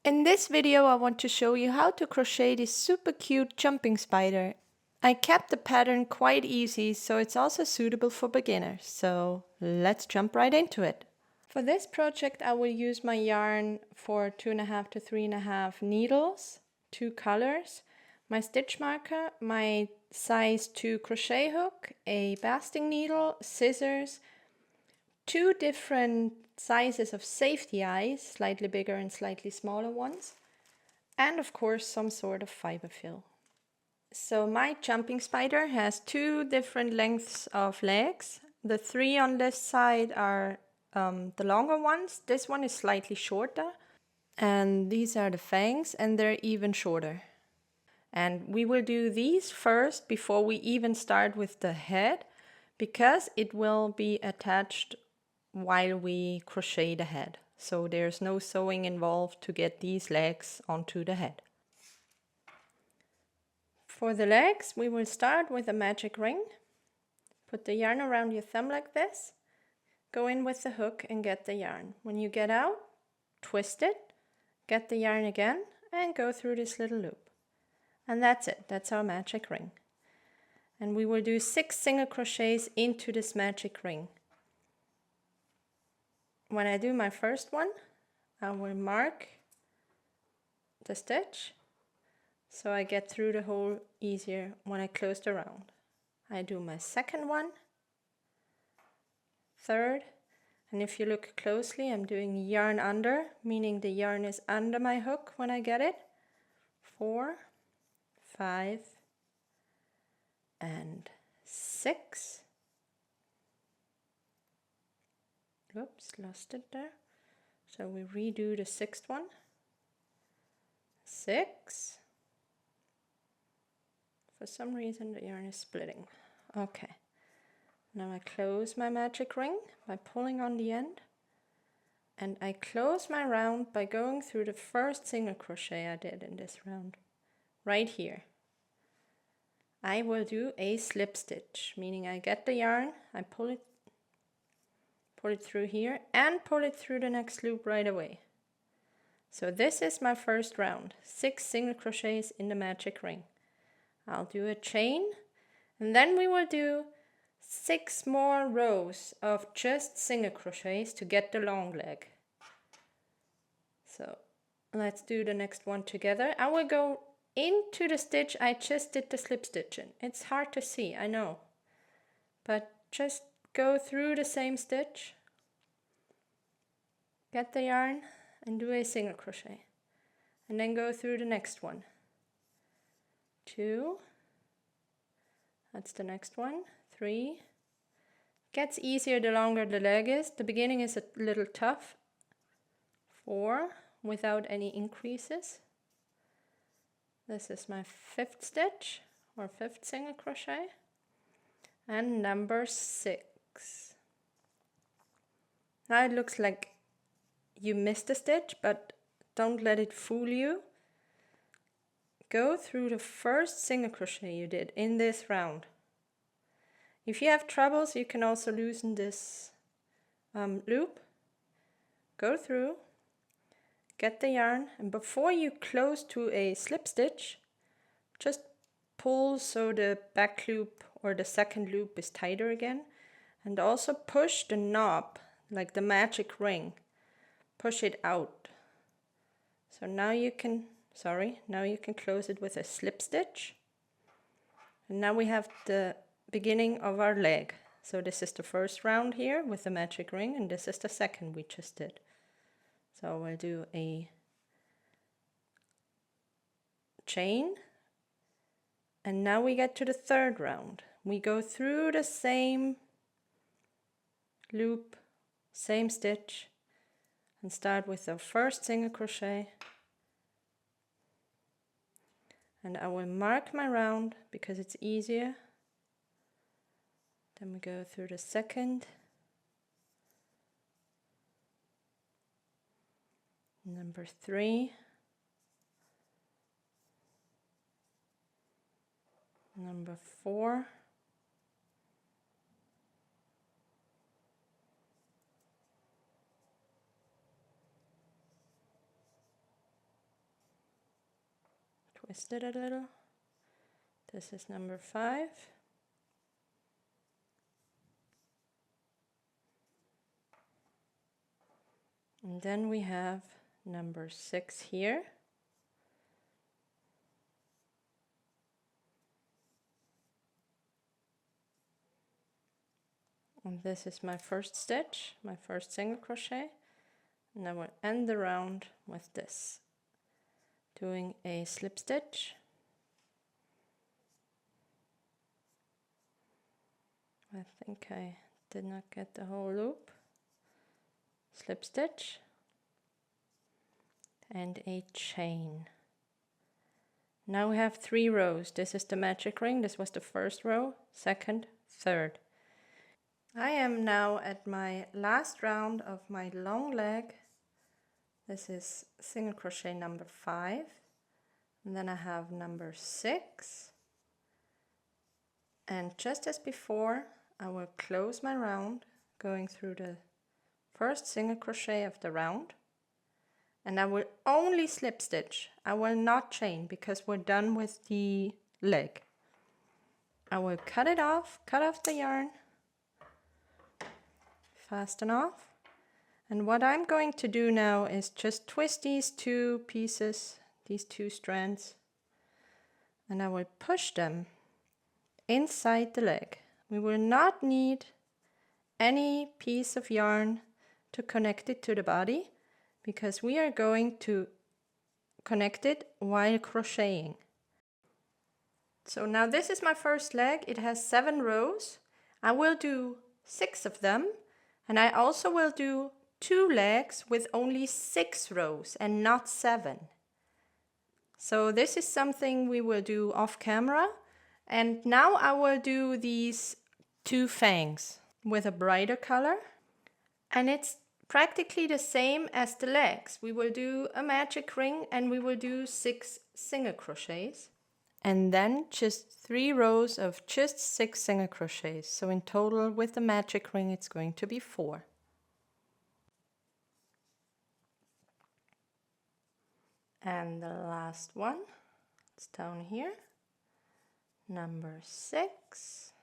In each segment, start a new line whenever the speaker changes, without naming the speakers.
In this video I want to show you how to crochet this super cute jumping spider. I kept the pattern quite easy, so it's also suitable for beginners. So let's jump right into it. For this project I will use my yarn for 2.5 to 3.5 needles, 2 colors, my stitch marker, my size 2 crochet hook, a basting needle, scissors, 2 different sizes of safety eyes, slightly bigger and slightly smaller ones, and of course some sort of fiber fill. So my jumping spider has 2 different lengths of legs. The 3 on this side are the longer ones. This one is slightly shorter, and these are the fangs, and they're even shorter. And we will do these first before we even start with the head, because it will be attached while we crochet the head. So there's no sewing involved to get these legs onto the head. For the legs, we will start with a magic ring. Put the yarn around your thumb like this. Go in with the hook and get the yarn. When you get out, twist it, get the yarn again, and go through this little loop. And that's it. That's our magic ring. And we will do 6 single crochets into this magic ring. When I do my first one, I will mark the stitch so I get through the hole easier when I close the round. I do my second one, third, and if you look closely, I'm doing yarn under, meaning the yarn is under my hook when I get it. 4, 5, and 6. Oops, lost it there. So we redo the 6th one. 6. For some reason the yarn is splitting. Okay. Now I close my magic ring by pulling on the end. And I close my round by going through the first single crochet I did in this round. Right here. I will do a slip stitch, meaning I get the yarn, I pull it through here and pull it through the next loop right away. So this is my first round, 6 single crochets in the magic ring. I'll do a chain, and then we will do 6 more rows of just single crochets to get the long leg. So let's do the next one together. I will go into the stitch I just did the slip stitch in. It's hard to see, I know, but just go through the same stitch, get the yarn and do a single crochet, and then go through the next one. 2, that's the next one. 3, gets easier the longer the leg is. The beginning is a little tough. 4, without any increases. This is my 5th stitch or 5th single crochet, and number 6. Now it looks like you missed a stitch, but don't let it fool you. Go through the first single crochet you did in this round. If you have troubles, you can also loosen this loop. Go through, get the yarn, and before you close to a slip stitch, just pull so the back loop or the second loop is tighter again, and also push the knob, like the magic ring, push it out. So now you can close it with a slip stitch. And now we have the beginning of our leg. So this is the first round here with the magic ring, and this is the second we just did. So we'll do a chain, and now we get to the third round. We go through the same loop, same stitch, and start with the first single crochet. And I will mark my round because it's easier. Then we go through the second, number 3, number 4, twist it a little. This is number 5. And then we have number 6 here. And this is my first stitch, my first single crochet. And I will end the round with this, doing a slip stitch. I think I did not get the whole loop. Slip stitch and a chain. Now we have 3 rows. This is the magic ring. This was the first row, second, third. I am now at my last round of my long leg. This is single crochet number 5, and then I have number 6, and just as before I will close my round going through the first single crochet of the round, and I will only slip stitch. I will not chain because we're done with the leg. I will cut off the yarn, fasten off, and what I'm going to do now is just twist these 2 pieces, these 2 strands, and I will push them inside the leg. We will not need any piece of yarn to connect it to the body because we are going to connect it while crocheting. So now this is my first leg. It has 7 rows. I will do 6 of them, and I also will do 2 legs with only 6 rows and not 7. So this is something we will do off camera. And now I will do these 2 fangs with a brighter color. And it's practically the same as the legs. We will do a magic ring and we will do 6 single crochets. And then just 3 rows of just 6 single crochets. So in total with the magic ring it's going to be 4. And the last one, it's down here, number 6.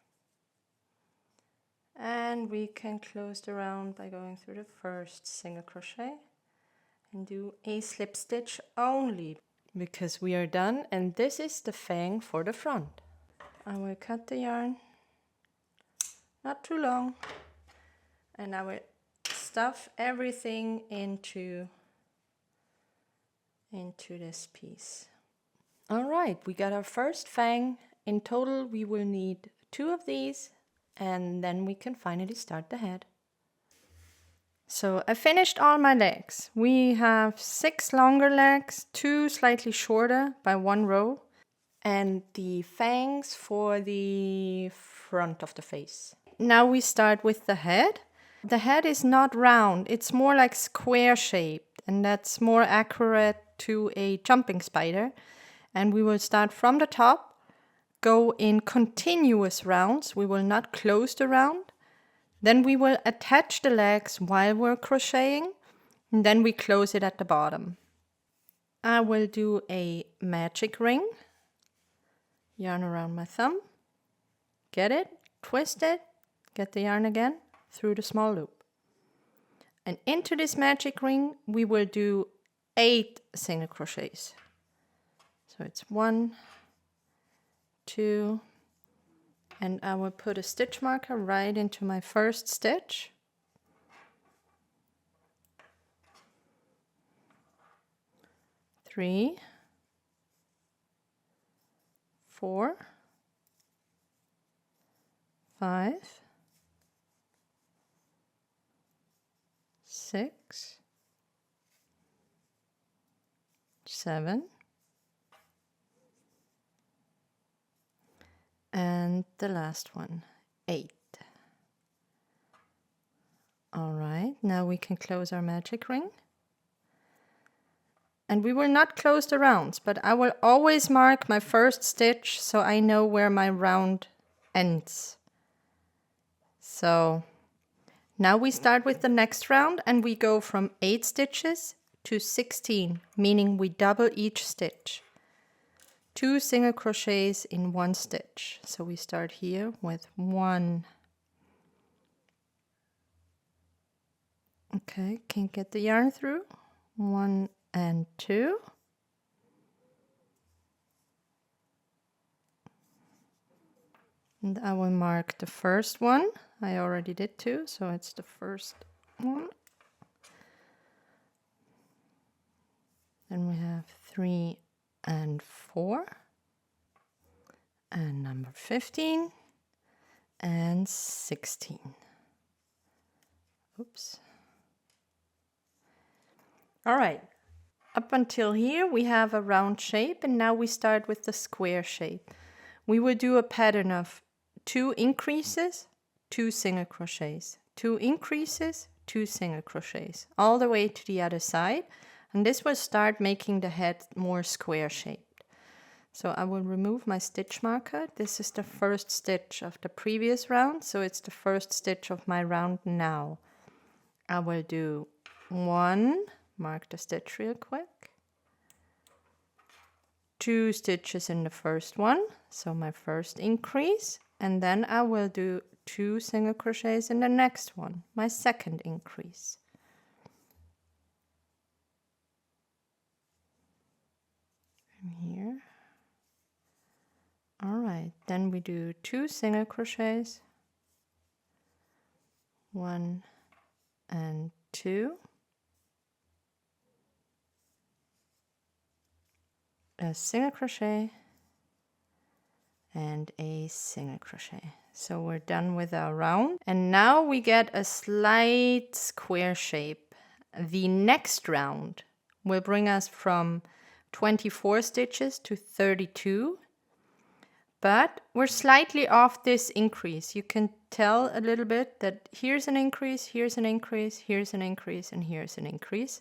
And we can close the round by going through the first single crochet and do a slip stitch only because we are done, and this is the fang for the front. I will cut the yarn, not too long, and I will stuff everything into this piece. All right, we got our first fang. In total we will need 2 of these, and then we can finally start the head. So I finished all my legs. We have 6 longer legs, 2 slightly shorter by 1 row, and the fangs for the front of the face. Now we start with the head. The head is not round, it's more like square shaped, and that's more accurate to a jumping spider. And we will start from the top, go in continuous rounds. We will not close the round. Then we will attach the legs while we're crocheting, and then we close it at the bottom. I will do a magic ring, yarn around my thumb, get it, twist it, get the yarn again through the small loop. And into this magic ring we will do 8 single crochets. So it's 1, 2, and I will put a stitch marker right into my first stitch. 3, 4, 5, 6, 7, and the last one, 8. All right, now we can close our magic ring. And we will not close the rounds, but I will always mark my first stitch so I know where my round ends. So now we start with the next round, and we go from 8 stitches to 16, meaning we double each stitch. 2 single crochets in 1 stitch. So we start here with 1. Okay, can't get the yarn through. 1 and 2. And I will mark the first one. I already did 2, so it's the first one. Then we have 3 and 4. And number 15 and 16. Oops. All right. Up until here we have a round shape, and now we start with the square shape. We will do a pattern of 2 increases, 2 single crochets, 2 increases, 2 single crochets, all the way to the other side. And this will start making the head more square shaped. So I will remove my stitch marker. This is the first stitch of the previous round, so it's the first stitch of my round now. I will do 1, mark the stitch real quick, 2 stitches in the first one, so my first increase, and then I will do 2 single crochets in the next one, my second increase. Here. All right, then we do 2 single crochets, 1 and 2, a single crochet, and a single crochet. So we're done with our round, and now we get a slight square shape. The next round will bring us from 24 stitches to 32, but we're slightly off this increase. You can tell a little bit that here's an increase, here's an increase, here's an increase, and here's an increase.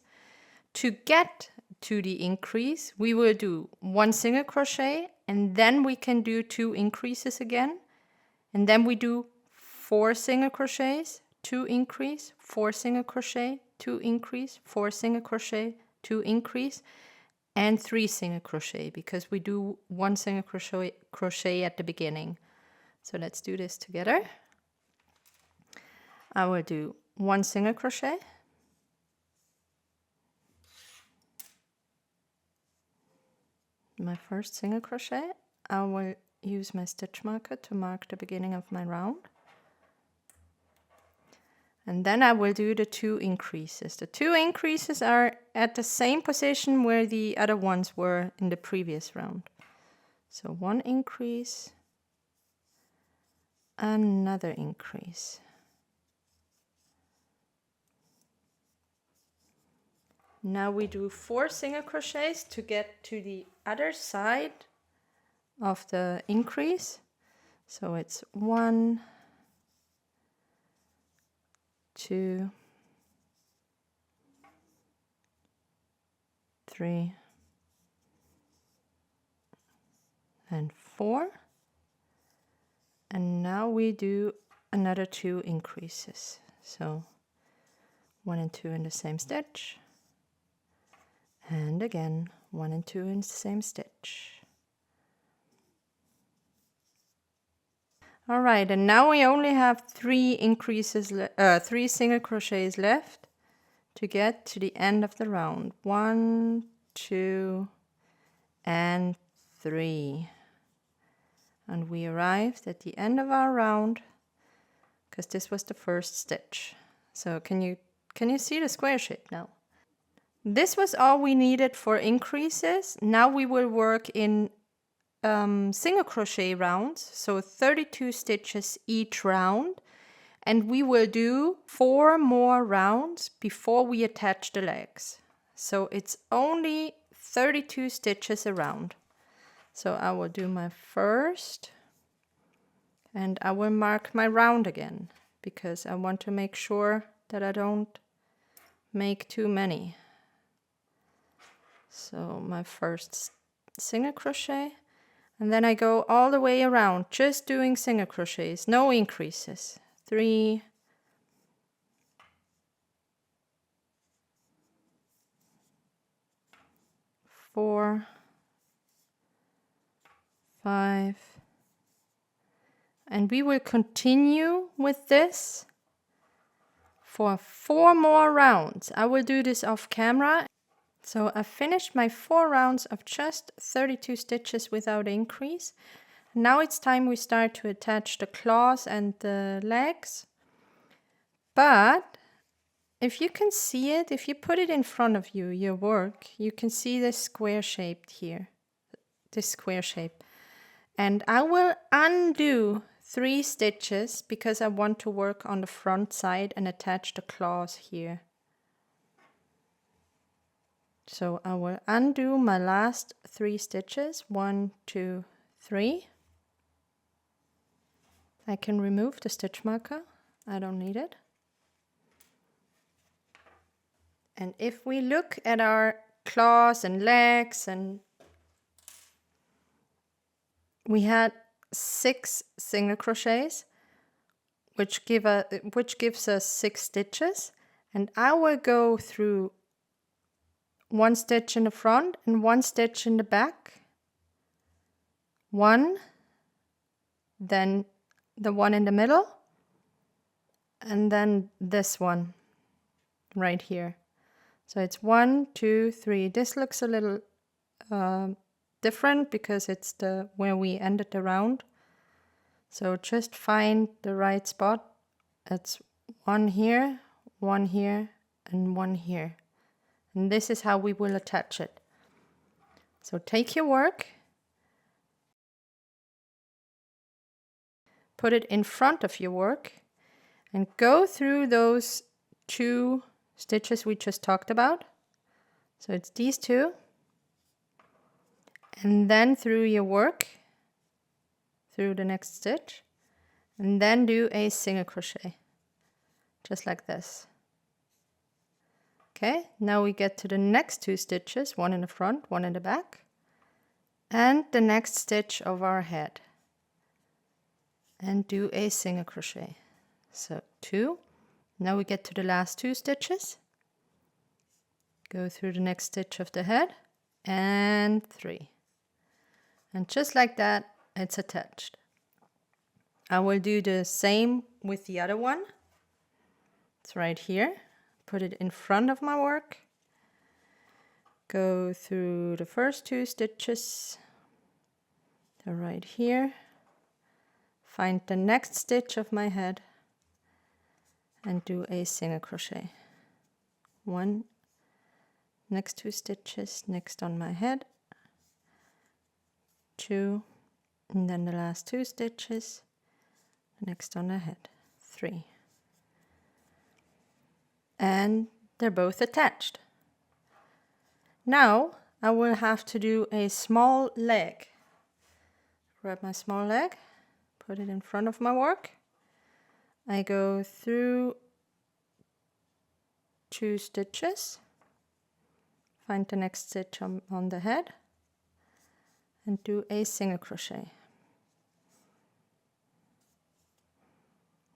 To get to the increase, we will do 1 single crochet, and then we can do 2 increases again, and then we do 4 single crochets, 2 increase, 4 single crochet, 2 increase, 4 single crochet, 2 increase, and 3 single crochet, because we do 1 single crochet at the beginning. So let's do this together. I will do 1 single crochet, my first single crochet. I will use my stitch marker to mark the beginning of my round, and then I will do the 2 increases. The 2 increases are at the same position where the other ones were in the previous round. So 1 increase, another increase. Now we do 4 single crochets to get to the other side of the increase. So it's 1, 2, 3, and 4. And now we do another 2 increases. So 1 and 2 in the same stitch. And again, 1 and 2 in the same stitch. All right, and now we only have 3 increases, 3 single crochets left to get to the end of the round. 1, 2, and 3. And we arrived at the end of our round, because this was the first stitch. So can you see the square shape now? This was all we needed for increases. Now we will work in single crochet rounds, so 32 stitches each round, and we will do 4 more rounds before we attach the legs. So it's only 32 stitches a round. So I will do my first, and I will mark my round again, because I want to make sure that I don't make too many. So my first single crochet, and then I go all the way around, just doing single crochets, no increases. 3, 4, 5. And we will continue with this for 4 more rounds. I will do this off camera. So I finished my 4 rounds of just 32 stitches without increase. Now it's time we start to attach the claws and the legs. But if you can see it, if you put it in front of you, your work, you can see this square shaped here, this square shape. And I will undo 3 stitches because I want to work on the front side and attach the claws here. So I will undo my last 3 stitches, 1, 2, 3. I can remove the stitch marker, I don't need it. And if we look at our claws and legs, and we had 6 single crochets, which gives us 6 stitches, and I will go through 1 stitch in the front and 1 stitch in the back, 1, then the one in the middle, and then this one right here. So it's 1, 2, 3. This looks a little different because it's where we ended the round. So just find the right spot. It's 1 here, 1 here, and 1 here. And this is how we will attach it. So take your work, put it in front of your work, and go through those 2 stitches we just talked about. So it's these 2, and then through your work, through the next stitch, and then do a single crochet, just like this. Okay, now we get to the next 2 stitches, 1 in the front, 1 in the back, and the next stitch of our head, and do a single crochet. So 2. Now we get to the last 2 stitches, go through the next stitch of the head, and 3. And just like that, it's attached. I will do the same with the other one. It's right here. Put it in front of my work. Go through the first 2 stitches. They're right here. Find the next stitch of my head and do a single crochet. 1, next 2 stitches, next on my head, 2, and then the last 2 stitches, next on the head, 3. And they're both attached. Now I will have to do a small leg. Grab my small leg, put it in front of my work. I go through 2 stitches, find the next stitch on the head, and do a single crochet.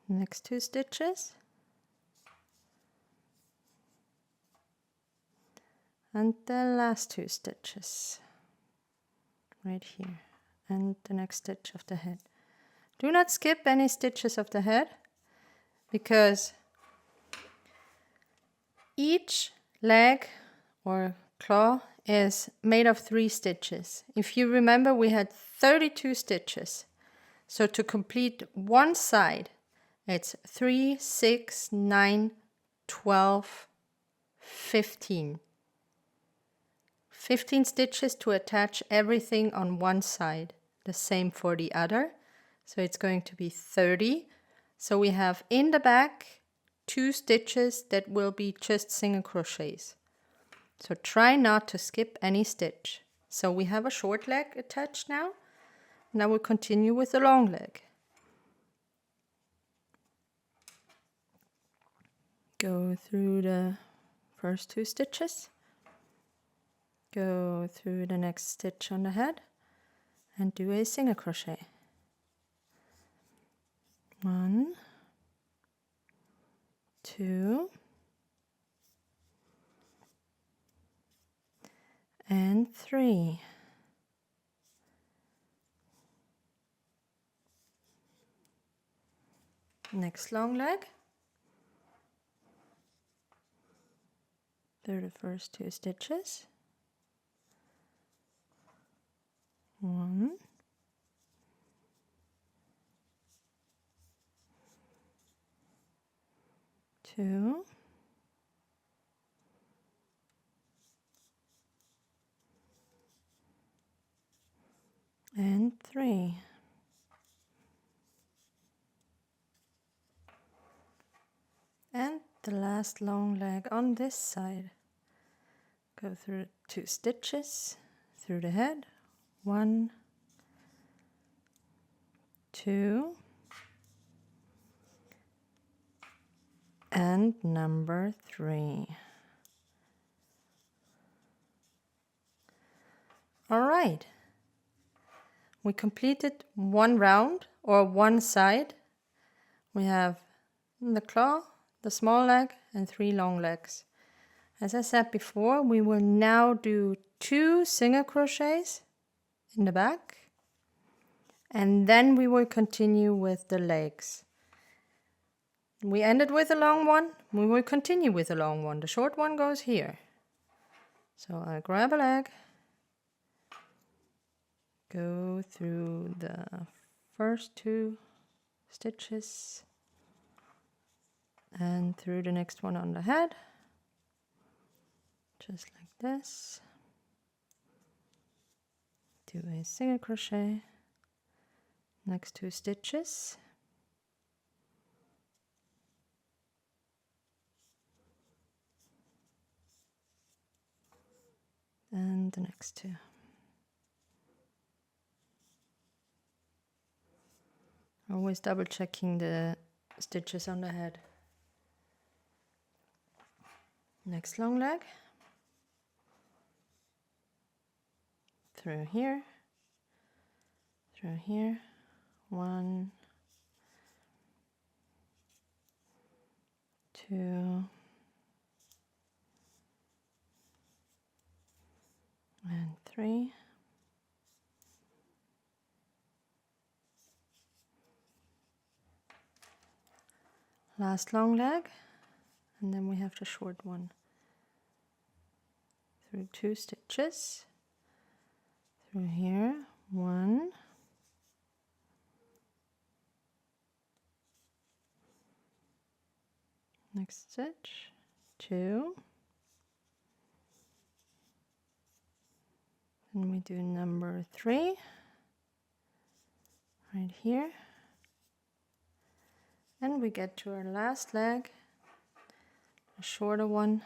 Next 2 stitches, and the last 2 stitches right here, and the next stitch of the head. Do not skip any stitches of the head, because each leg or claw is made of 3 stitches. If you remember, we had 32 stitches. So to complete one side, it's 3, 6, 9, 12, 15. 15 stitches to attach everything on one side. The same for the other. So it's going to be 30. So we have in the back 2 stitches that will be just single crochets. So try not to skip any stitch. So we have a short leg attached now. Now we'll continue with the long leg. Go through the first 2 stitches. Go through the next stitch on the head and do a single crochet. 1, 2, and 3. Next long leg through the first 2 stitches. 1, 2, and 3. And the last long leg on this side. Go through 2 stitches through the head. 1, 2, and number 3. All right. We completed one round or one side. We have the claw, the small leg, and 3 long legs. As I said before, we will now do 2 single crochets in the back, and then we will continue with the legs. We ended with a long one, we will continue with a long one. The short one goes here. So I grab a leg, go through the first 2 stitches, and through the next one on the head, just like this. Do a single crochet, next 2 stitches, and the next 2. Always double checking the stitches on the head. Next long leg, through here, 1, 2, and 3. Last long leg, and then we have the short one. Through 2 stitches, through here, 1, next stitch, 2, and we do number 3 right here, and we get to our last leg, a shorter one,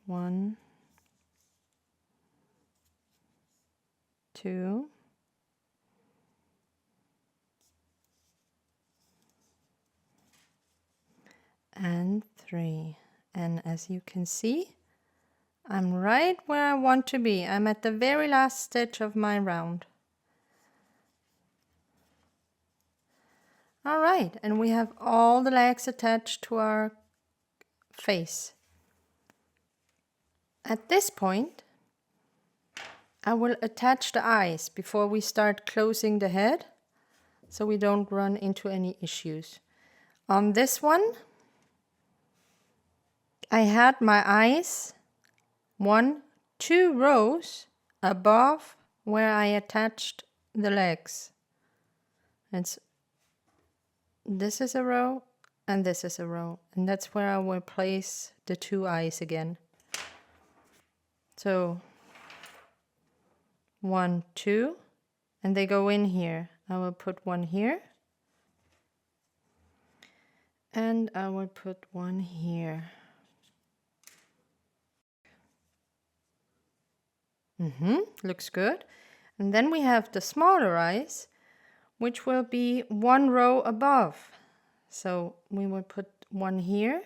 1, 2, and 3. And as you can see, I'm right where I want to be. I'm at the very last stitch of my round. All right, and we have all the legs attached to our face. At this point, I will attach the eyes before we start closing the head, so we don't run into any issues. On this one, I had my eyes 2 rows above where I attached the legs. This is a row and this is a row, and that's where I will place the 2 eyes again. So 1, 2, and they go in here. I will put one here, and I will put one here. Looks good. And then we have the smaller eyes, which will be 1 row above. So we will put one here.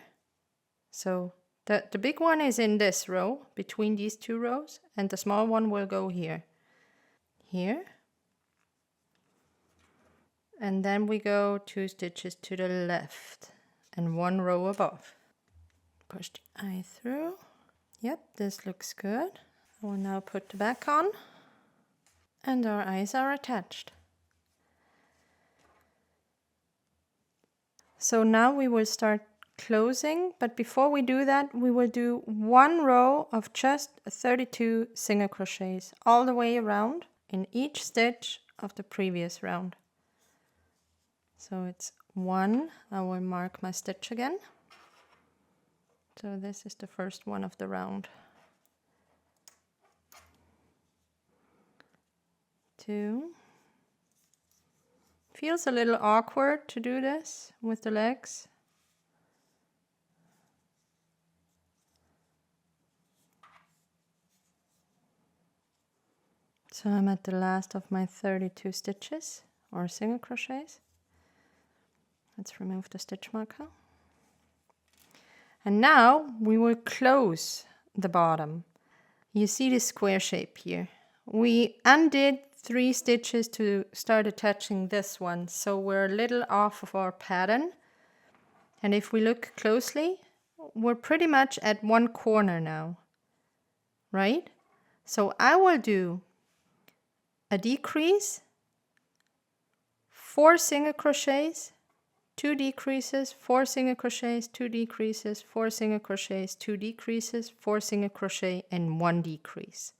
So the big one is in this row, between these 2 rows, and the small one will go here. Here. And then we go 2 stitches to the left and 1 row above. Push the eye through. Yep, this looks good. I will now put the back on, and our eyes are attached. So now we will start closing, but before we do that, we will do one row of just 32 single crochets all the way around in each stitch of the previous round. So it's 1, I will mark my stitch again. So this is the first one of the round. 2. Feels a little awkward to do this with the legs. So I'm at the last of my 32 stitches or single crochets. Let's remove the stitch marker. And now we will close the bottom. You see this square shape here. We undid 3 stitches to start attaching this one, so we're a little off of our pattern. And if we look closely, we're pretty much at one corner now, right? So I will do a decrease, 4 single crochets, 2 decreases, 4 single crochets, 2 decreases, 4 single crochets, 2 decreases, 4 single crochet, and 1 decrease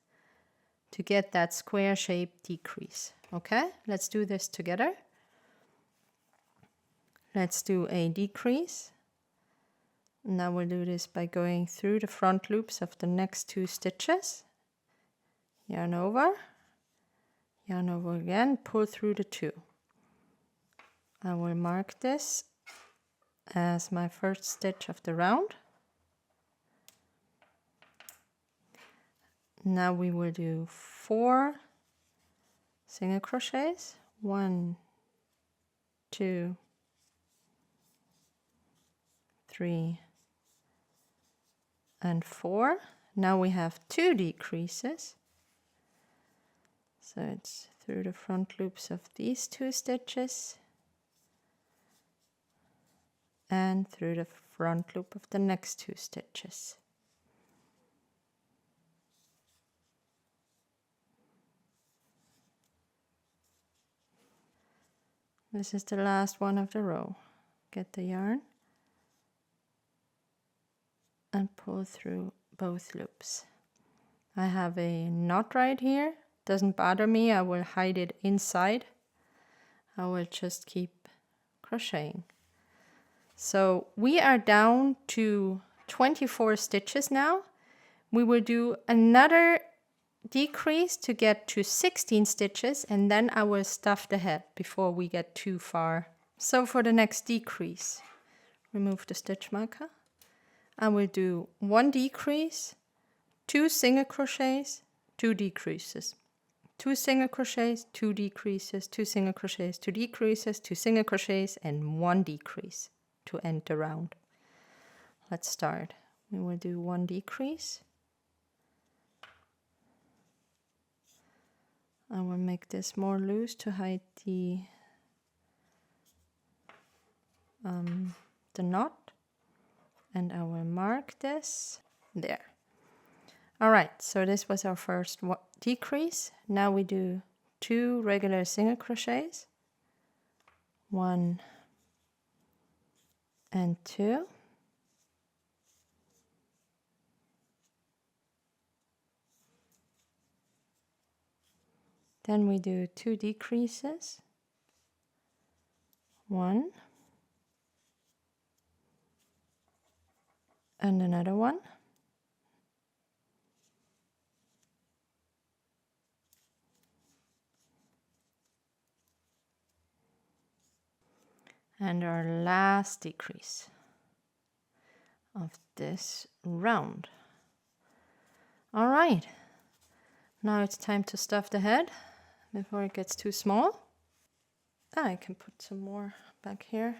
to get that square shape decrease. Okay, let's do this together. Let's do a decrease. Now we'll do this by going through the front loops of the next 2 stitches. Yarn over again, pull through the 2. I will mark this as my first stitch of the round. Now we will do 4 single crochets. 1, 2, 3, and 4. Now we have 2 decreases. So it's through the front loops of these 2 stitches and through the front loop of the next 2 stitches. This is the last one of the row. Get the yarn and pull through both loops. I have a knot right here. Doesn't bother me, I will hide it inside. I will just keep crocheting. So we are down to 24 stitches now. We will do another decrease to get to 16 stitches, and then I will stuff the head before we get too far. So for the next decrease, remove the stitch marker. I will do 1 decrease, 2 single crochets, 2 decreases. 2 single crochets, 2 decreases, 2 single crochets, 2 decreases, 2 single crochets, and 1 decrease to end the round. Let's start. We will do 1 decrease. I will make this more loose to hide the knot, and I will mark this there. All right, so this was our first decrease. Now we do 2 regular single crochets, 1 and 2. Then we do 2 decreases, 1 and another one. And our last decrease of this round. All right, now it's time to stuff the head before it gets too small. I can put some more back here.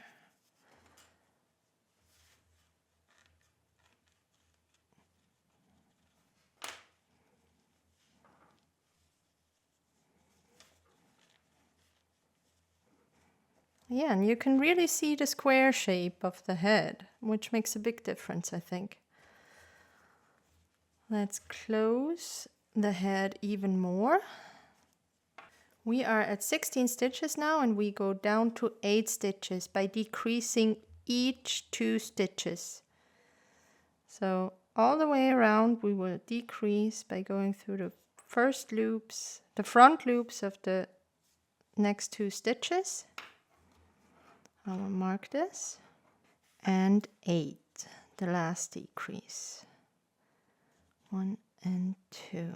Yeah, and you can really see the square shape of the head, which makes a big difference, I think. Let's close the head even more. We are at 16 stitches now, and we go down to 8 stitches by decreasing each 2 stitches. So all the way around we will decrease by going through the first loops, the front loops of the next 2 stitches. I will mark this. And 8, the last decrease. 1 and 2.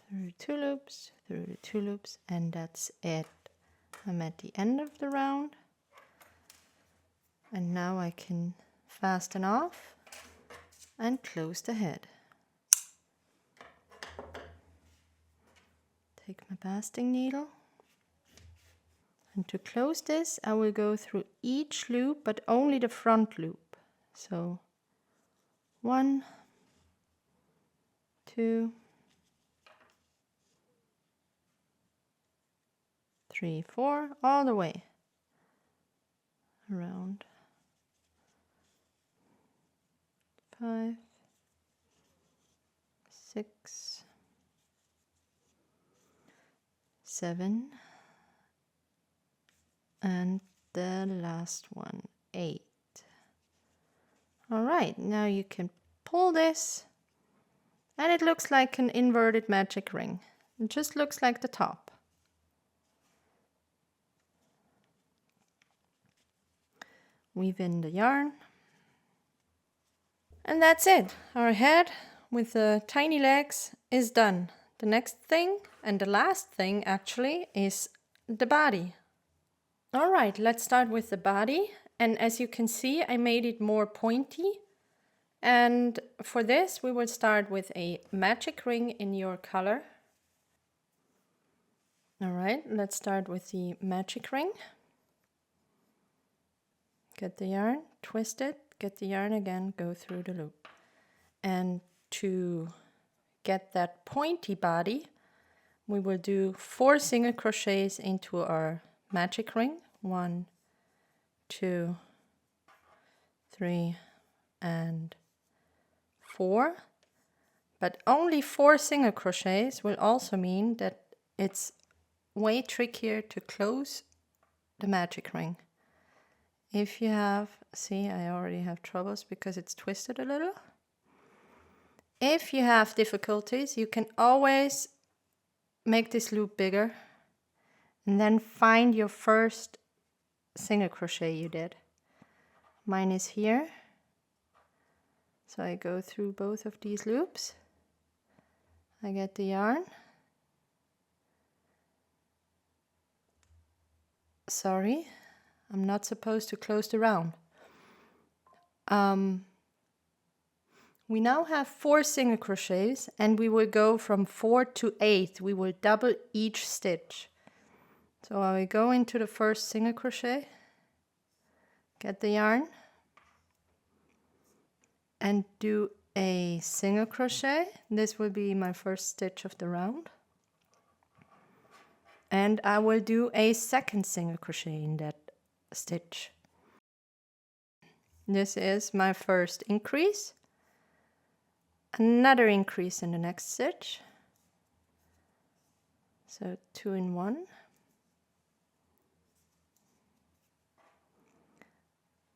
Through 2 loops, through the 2 loops, and that's it. I'm at the end of the round. And now I can fasten off and close the head. Take my basting needle. And to close this, I will go through each loop, but only the front loop. So 1, 2, 3, 4, all the way around. 5, 6, 7, and the last one, 8. All right, now you can pull this and it looks like an inverted magic ring. It just looks like the top. Weave in the yarn. And that's it. Our head with the tiny legs is done. The next thing, and the last thing actually, is the body. All right, let's start with the body. And as you can see, I made it more pointy. And for this, we will start with a magic ring in your color. All right, let's start with the magic ring. Get the yarn, twist it, get the yarn again, go through the loop. And to get that pointy body, we will do 4 single crochets into our magic ring. 1, 2, 3, and 4. But only 4 single crochets will also mean that it's way trickier to close the magic ring. If you have, see, I already have troubles because it's twisted a little. If you have difficulties, you can always make this loop bigger and then find your first single crochet you did. Mine is here. So I go through both of these loops. I get the yarn. Sorry, I'm not supposed to close the round. We now have 4 single crochets and we will go from 4 to 8. We will double each stitch. So I will go into the first single crochet, get the yarn, and do a single crochet. This will be my first stitch of the round. And I will do a second single crochet in that stitch. This is my first increase. Another increase in the next stitch. So 2 in 1.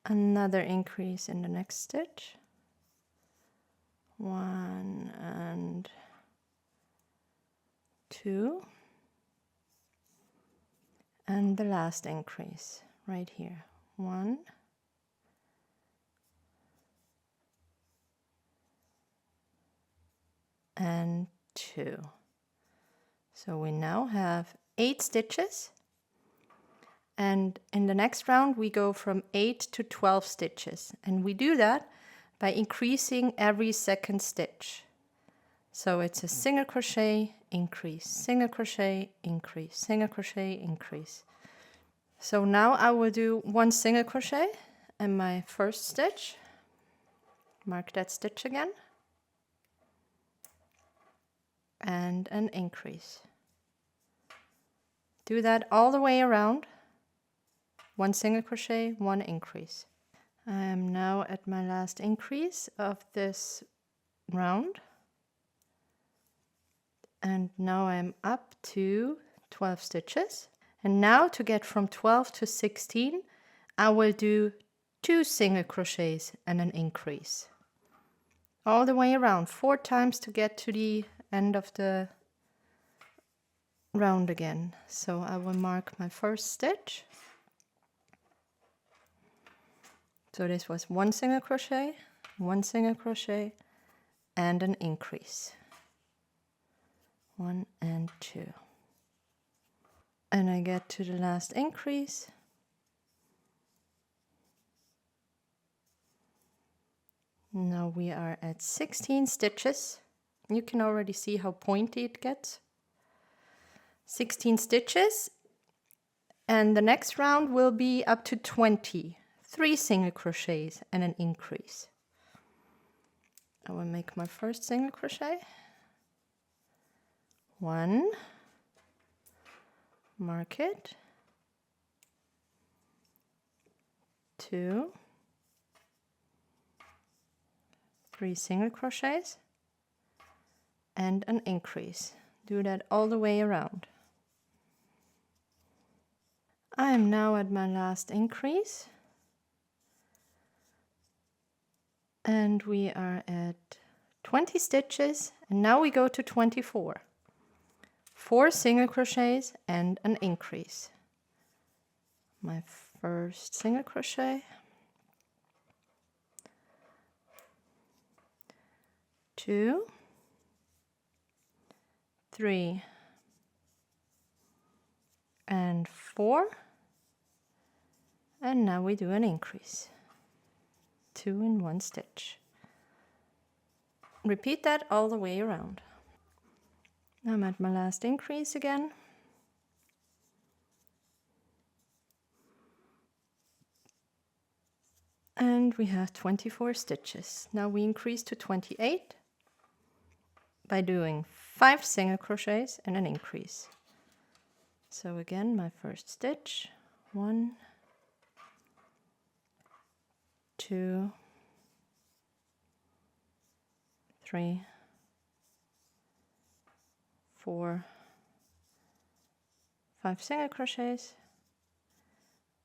Another increase in the next stitch. 1 and 2. And the last increase right here. 1. And 2. So we now have 8 stitches. And in the next round we go from 8 to 12 stitches. And we do that by increasing every second stitch. So it's a single crochet, increase, single crochet, increase, single crochet, increase. So now I will do 1 single crochet in my first stitch. Mark that stitch again. And an increase. Do that all the way around. 1 single crochet, 1 increase. I am now at my last increase of this round. And now I'm up to 12 stitches. And now to get from 12 to 16, I will do 2 single crochets and an increase. All the way around, 4 times to get to the end of the round again. So I will mark my first stitch. So this was 1 single crochet, 1 single crochet, and an increase. 1 and 2. And I get to the last increase. Now we are at 16 stitches. You can already see how pointy it gets. 16 stitches, and the next round will be up to 20. 3 single crochets and an increase. I will make my first single crochet. 1, mark it. 2, 3 single crochets and an increase. Do that all the way around. I am now at my last increase. And we are at 20 stitches, and now we go to 24. 4 single crochets and an increase. My first single crochet. 2, 3, and 4. And now we do an increase. 2 in 1 stitch. Repeat that all the way around. I'm at my last increase again. And we have 24 stitches. Now we increase to 28 by doing 5 single crochets and an increase. So again, my first stitch, 1, 2, 3, 4, 5 single crochets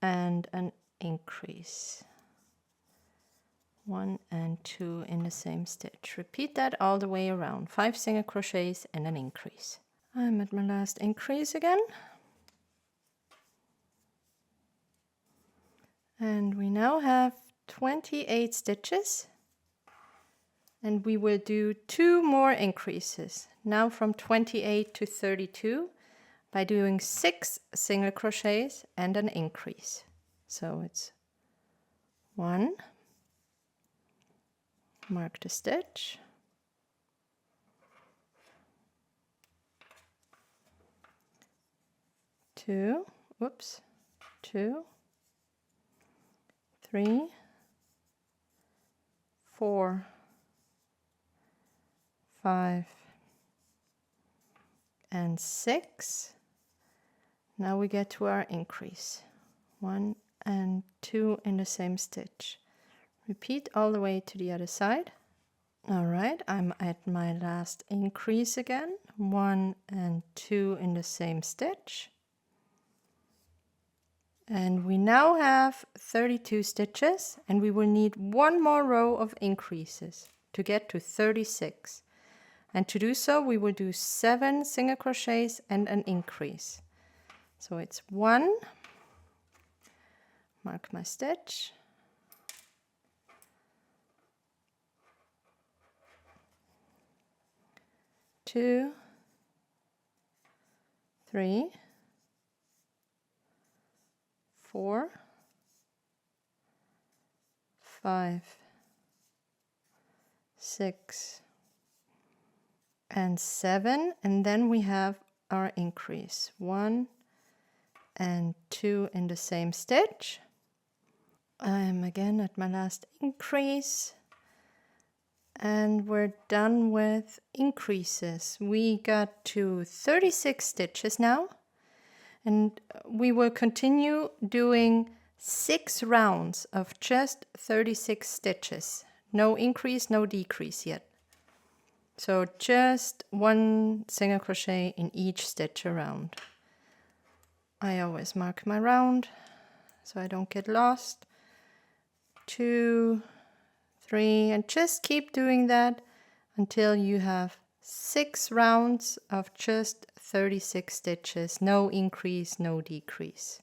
and an increase. 1 and 2 in the same stitch. Repeat that all the way around. 5 single crochets and an increase. I'm at my last increase again. And we now have 28 stitches. And we will do 2 more increases. Now from 28 to 32 by doing 6 single crochets and an increase. So it's 1, mark the stitch, 2, 2, 3, 4, 5, and 6. Now we get to our increase. 1 and 2 in the same stitch. Repeat all the way to the other side. All right, I'm at my last increase again. 1 and 2 in the same stitch. And we now have 32 stitches, and we will need 1 more row of increases to get to 36. And to do so, we will do 7 single crochets and an increase. So it's 1, mark my stitch, 2, 3, 4, 5, 6, and 7, and then we have our increase. 1 and 2 in the same stitch. I'm again at my last increase, and we're done with increases. We got to 36 stitches now, and we will continue doing 6 rounds of just 36 stitches. No increase, no decrease yet. So just 1 single crochet in each stitch around. I always mark my round so I don't get lost. 2, 3, and just keep doing that until you have 6 rounds of just 36 stitches, no increase, no decrease.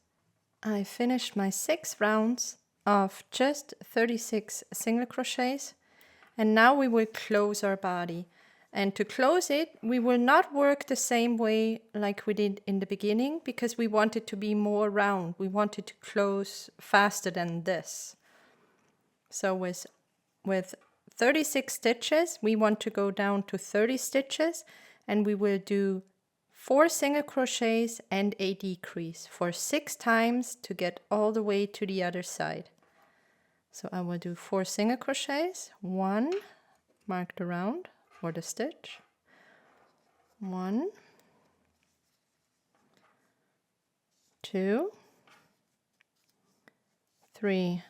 I finished my 6 rounds of just 36 single crochets, and now we will close our body. And to close it, we will not work the same way like we did in the beginning, because we want it to be more round. We want it to close faster than this. So with 36 stitches, we want to go down to 30 stitches, and we will do 4 single crochets and a decrease for 6 times to get all the way to the other side. So I will do 4 single crochets, 1, mark the round for the stitch, 1, 2, 3,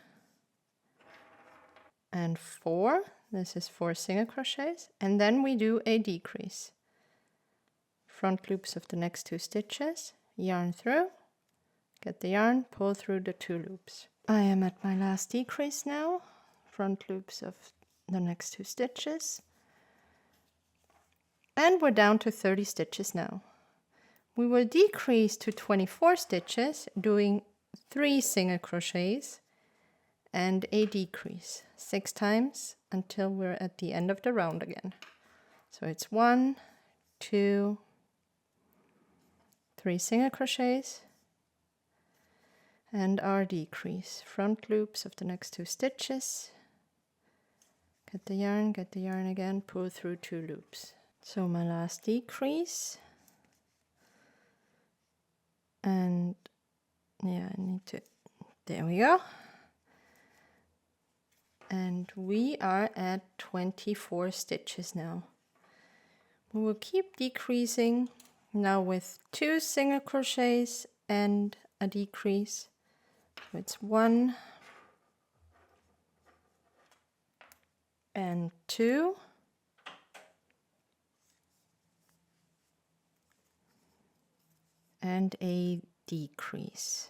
and 4. This is 4 single crochets, and then we do a decrease. Front loops of the next 2 stitches, yarn through, get the yarn, pull through the 2 loops. I am at my last decrease now, front loops of the next 2 stitches, and we're down to 30 stitches now. We will decrease to 24 stitches, doing 3 single crochets and a decrease 6 times until we're at the end of the round again. So it's 1, 2, 3 single crochets and our decrease. Front loops of the next 2 stitches. Get the yarn again, pull through 2 loops. So my last decrease. And yeah, I need to, there we go. And we are at 24 stitches now. We will keep decreasing now with 2 single crochets and a decrease. So it's 1 and 2. And a decrease.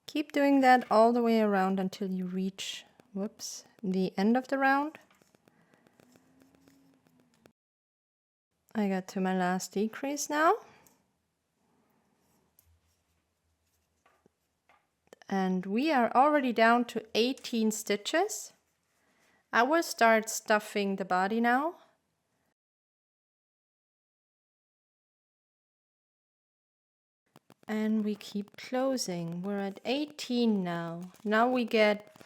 Keep doing that all the way around until you reach, the end of the round. I got to my last decrease now. And we are already down to 18 stitches. I will start stuffing the body now. And we keep closing. We're at 18 now. Now we get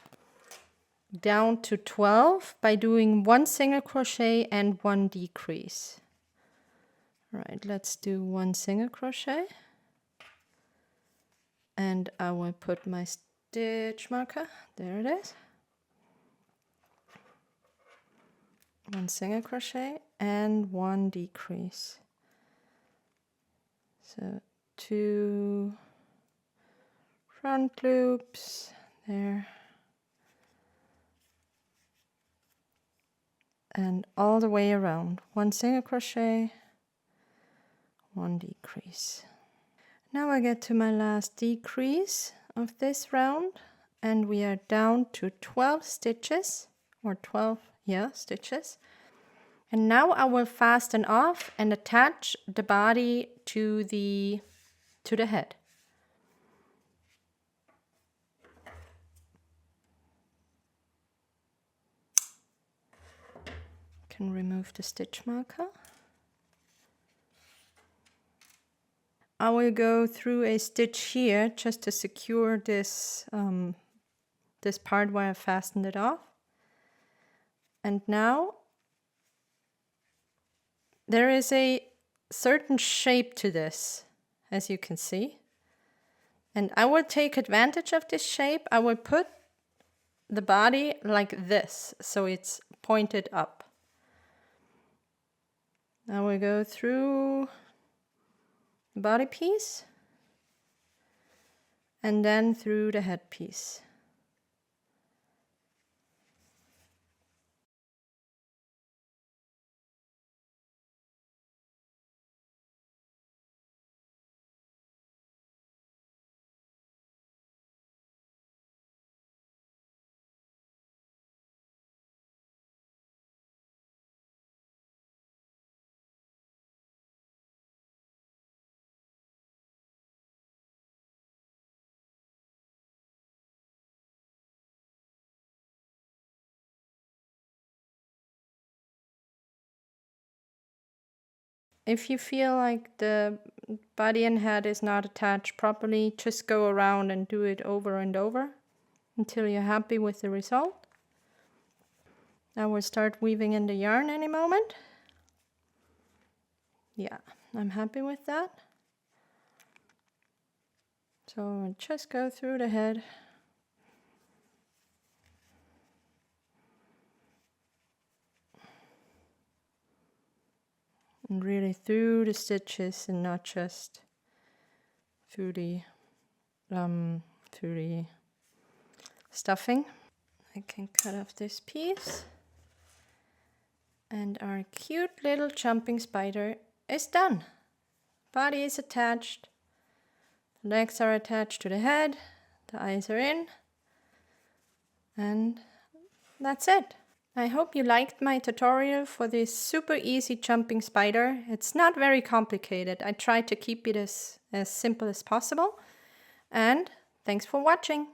down to 12 by doing 1 single crochet and 1 decrease. All right, let's do 1 single crochet. And I will put my stitch marker. There it is. 1 single crochet and 1 decrease. So 2 front loops there, and all the way around 1 single crochet, 1 decrease. Now I get to my last decrease of this round, and we are down to 12 stitches, or 12 stitches. And now I will fasten off and attach the body to the head. Can remove the stitch marker. I will go through a stitch here just to secure this this part where I fastened it off. And now there is a certain shape to this, as you can see. And I will take advantage of this shape. I will put the body like this, so it's pointed up. Now we go through the body piece and then through the head piece. If you feel like the body and head is not attached properly, just go around and do it over and over until you're happy with the result. I will start weaving in the yarn any moment. Yeah, I'm happy with that. So just go through the head. And really through the stitches and not just through the stuffing. I can cut off this piece. And our cute little jumping spider is done. Body is attached. The legs are attached to the head. The eyes are in. And that's it. I hope you liked my tutorial for this super easy jumping spider. It's not very complicated. I tried to keep it as simple as possible. And thanks for watching.